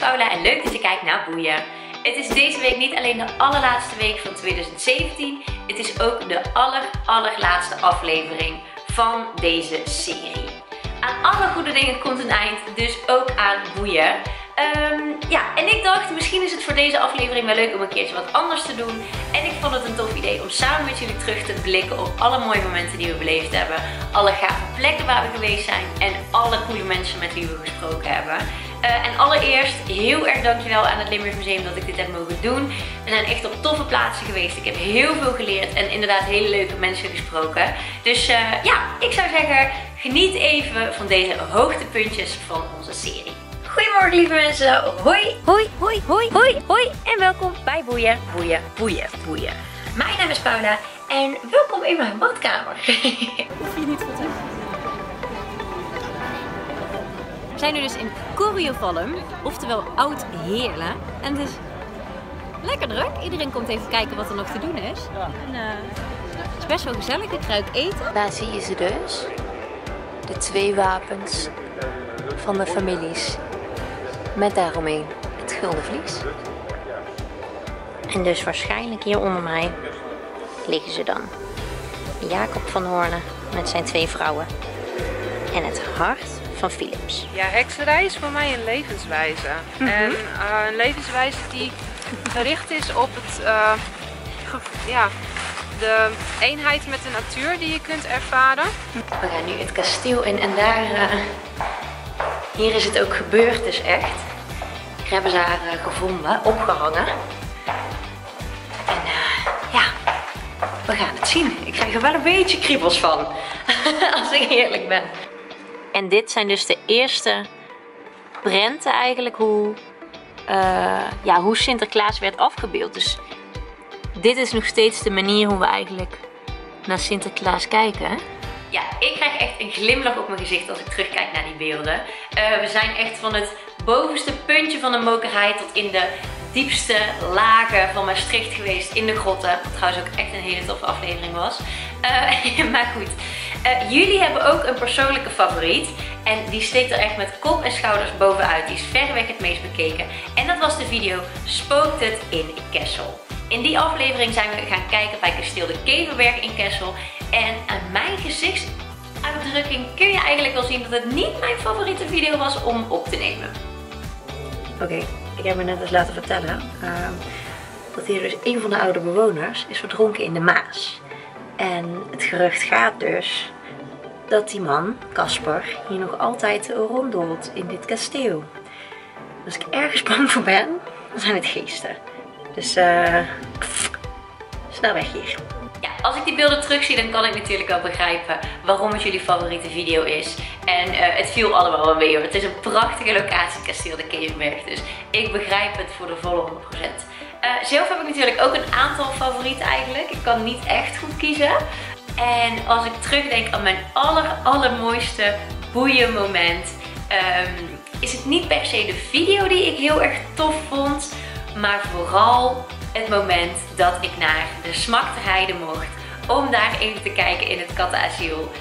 Paula en leuk dat je kijkt naar Boeien. Het is deze week niet alleen de allerlaatste week van 2017, het is ook de allerlaatste aflevering van deze serie. Aan alle goede dingen komt een eind, dus ook aan Boeien. En ik dacht, misschien is het voor deze aflevering wel leuk om een keertje wat anders te doen. En ik vond het een tof idee om samen met jullie terug te blikken op alle mooie momenten die we beleefd hebben. Alle gave plekken waar we geweest zijn en alle coole mensen met wie we gesproken hebben. En allereerst heel erg dankjewel aan het Limburg Museum dat ik dit heb mogen doen. We zijn echt op toffe plaatsen geweest. Ik heb heel veel geleerd en inderdaad hele leuke mensen gesproken. Dus ik zou zeggen, geniet even van deze hoogtepuntjes van onze serie. Goedemorgen lieve mensen, hoi, hoi, hoi, hoi, hoi, hoi en welkom bij Boeien, Boeien, Boeien, Boeien. Mijn naam is Paula en welkom in mijn badkamer. Hoef je niet goed te. We zijn nu dus in Coriovallum, oftewel Oud Heerlen. En het is lekker druk. Iedereen komt even kijken wat er nog te doen is. En, het is best wel gezellig, ik ruik eten. Daar zie je ze dus. De twee wapens van de families. Met daaromheen het gulden vlies. En dus waarschijnlijk hier onder mij liggen ze dan. Jacob van Hoorne met zijn twee vrouwen. En het hart van Philips. Ja, hekserij is voor mij een levenswijze. En een levenswijze die gericht is op het, de eenheid met de natuur die je kunt ervaren. We gaan nu het kasteel in en daar, hier is het ook gebeurd dus echt. Hier hebben ze haar gevonden, opgehangen. En we gaan het zien. Ik krijg er wel een beetje kriebels van, als ik eerlijk ben. En dit zijn dus de eerste prenten eigenlijk hoe Sinterklaas werd afgebeeld. Dus dit is nog steeds de manier hoe we eigenlijk naar Sinterklaas kijken. Ja, ik krijg echt een glimlach op mijn gezicht als ik terugkijk naar die beelden. We zijn echt van het bovenste puntje van de mokerij tot in de diepste lagen van Maastricht geweest in de grotten. Wat trouwens ook echt een hele toffe aflevering was. Maar goed, jullie hebben ook een persoonlijke favoriet. En die steekt er echt met kop en schouders bovenuit. Die is verreweg het meest bekeken. En dat was de video Spookt het in Kessel. In die aflevering zijn we gaan kijken bij kasteel de Keverberg in Kessel. En aan mijn gezichtsuitdrukking kun je eigenlijk wel zien dat het niet mijn favoriete video was om op te nemen. Oké, ik heb me net eens laten vertellen dat hier dus een van de oude bewoners is verdronken in de Maas. En het gerucht gaat dus dat die man, Casper, hier nog altijd ronddolt in dit kasteel. Als ik ergens bang voor ben, dan zijn het geesten. Dus snel weg hier. Ja, als ik die beelden terugzie, dan kan ik natuurlijk wel begrijpen waarom het jullie favoriete video is. En het viel allemaal wel mee hoor. Het is een prachtige locatie, kasteel de Keverberg. Dus ik begrijp het voor de volle 100%. Zelf heb ik natuurlijk ook een aantal favorieten eigenlijk. Ik kan niet echt goed kiezen. En als ik terugdenk aan mijn allermooiste boeienmoment, is het niet per se de video die ik heel erg tof vond, maar vooral het moment dat ik naar de Smak te rijden mocht om daar even te kijken in het kattenasiel.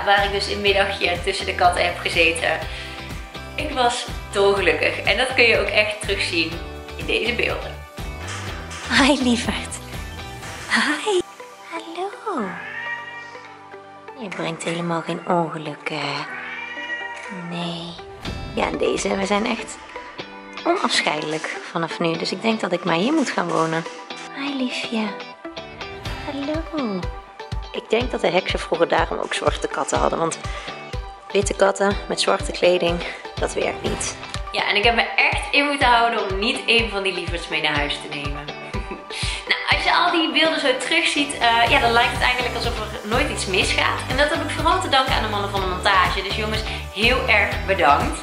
Waar ik dus een middagje tussen de katten heb gezeten. Ik was dolgelukkig en dat kun je ook echt terugzien in deze beelden. Hi lieverd. Hi. Hallo. Je brengt helemaal geen ongeluk. Nee. Ja, en deze, we zijn echt onafscheidelijk vanaf nu. Dus ik denk dat ik maar hier moet gaan wonen. Hi liefje. Hallo. Ik denk dat de heksen vroeger daarom ook zwarte katten hadden. Want witte katten met zwarte kleding, dat werkt niet. Ja, en ik heb me echt in moeten houden om niet een van die lieverds mee naar huis te nemen. Nou, als je al die beelden zo terugziet, dan lijkt het eigenlijk alsof er nooit iets misgaat. En dat heb ik vooral te danken aan de mannen van de montage. Dus jongens, heel erg bedankt.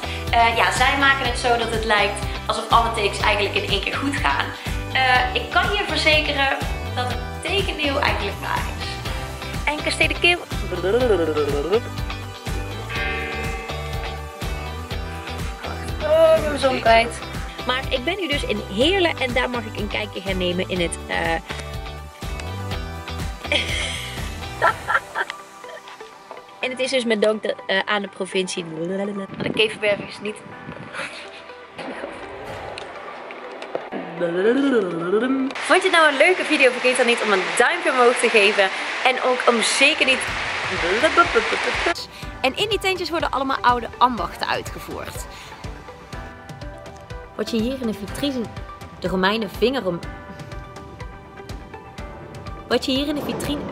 Zij maken het zo dat het lijkt alsof alle takes eigenlijk in één keer goed gaan. Ik kan je verzekeren dat het tegendeel eigenlijk waar is. En kasteel de Kever... Oh, ik ben mijn zon kwijt. Maar ik ben nu dus in Heerlen en daar mag ik een kijkje gaan nemen in het... En het is dus met dank aan de provincie. De Keverberg is niet... Vond je het nou een leuke video? Vergeet dan niet om een duimpje omhoog te geven. En ook om zeker niet... En in die tentjes worden allemaal oude ambachten uitgevoerd. Wat je hier in de vitrine... De Romeinen vinger om... Wat je hier in de vitrine...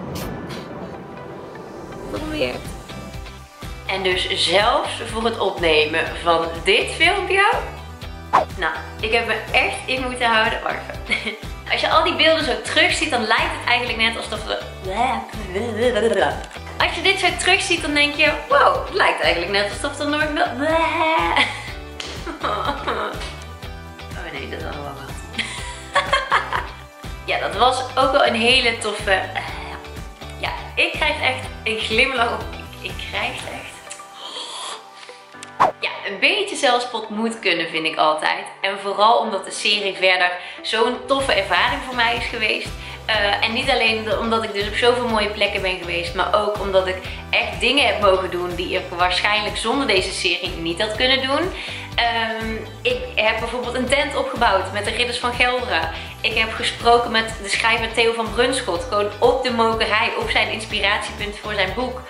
Probeert. En dus zelfs voor het opnemen van dit filmpje... Nou, ik heb me echt in moeten houden. Wacht even. Als je al die beelden zo terug ziet, dan lijkt het eigenlijk net alsof we... Als je dit zo terug ziet, dan denk je... Wow, het lijkt eigenlijk net alsof er nooit... Oh nee, dat is allemaal wat. Ja, dat was ook wel een hele toffe... Ja, ik krijg echt een glimlach op. Ik krijg het echt. Ja, een beetje zelfspot moet kunnen, vind ik altijd. En vooral omdat de serie verder zo'n toffe ervaring voor mij is geweest. En niet alleen omdat ik dus op zoveel mooie plekken ben geweest, maar ook omdat ik echt dingen heb mogen doen die ik waarschijnlijk zonder deze serie niet had kunnen doen. Ik heb bijvoorbeeld een tent opgebouwd met de Ridders van Gelderen. Ik heb gesproken met de schrijver Theo van Brunschot, gewoon op de mokerij, op zijn inspiratiepunt voor zijn boek.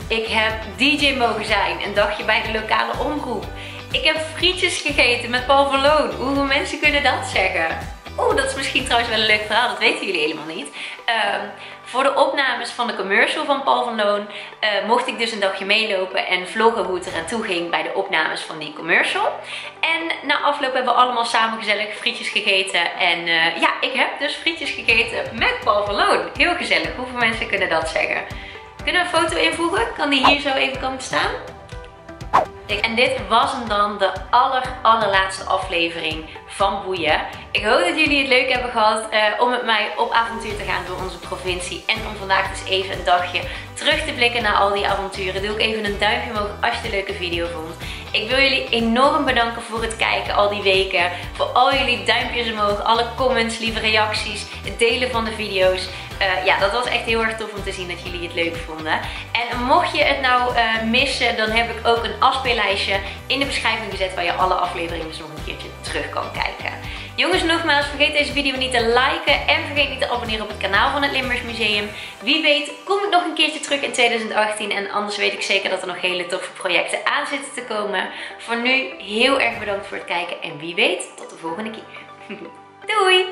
Ik heb DJ mogen zijn, een dagje bij de lokale omroep. Ik heb frietjes gegeten met Paul van Loon. Hoeveel mensen kunnen dat zeggen? Oeh, dat is misschien trouwens wel een leuk verhaal, dat weten jullie helemaal niet. Voor de opnames van de commercial van Paul van Loon mocht ik dus een dagje meelopen en vloggen hoe het eraan toe ging bij de opnames van die commercial. En na afloop hebben we allemaal samen gezellig frietjes gegeten. En ja, ik heb dus frietjes gegeten met Paul van Loon. Heel gezellig, hoeveel mensen kunnen dat zeggen? Kunnen we een foto invoegen? Kan die hier zo even komen te staan? En dit was hem dan, de allerlaatste aflevering van Boeien. Ik hoop dat jullie het leuk hebben gehad om met mij op avontuur te gaan door onze provincie. En om vandaag dus even een dagje terug te blikken naar al die avonturen. Doe ook even een duimpje omhoog als je het een leuke video vond. Ik wil jullie enorm bedanken voor het kijken al die weken. Voor al jullie duimpjes omhoog, alle comments, lieve reacties, het delen van de video's. Ja, dat was echt heel erg tof om te zien dat jullie het leuk vonden. En mocht je het nou missen, dan heb ik ook een afspeellijstje in de beschrijving gezet waar je alle afleveringen dus nog een keertje terug kan kijken. Jongens, nogmaals, vergeet deze video niet te liken en vergeet niet te abonneren op het kanaal van het Limburgs Museum. Wie weet kom ik nog een keertje terug in 2018 en anders weet ik zeker dat er nog hele toffe projecten aan zitten te komen. Voor nu heel erg bedankt voor het kijken en wie weet tot de volgende keer. Doei!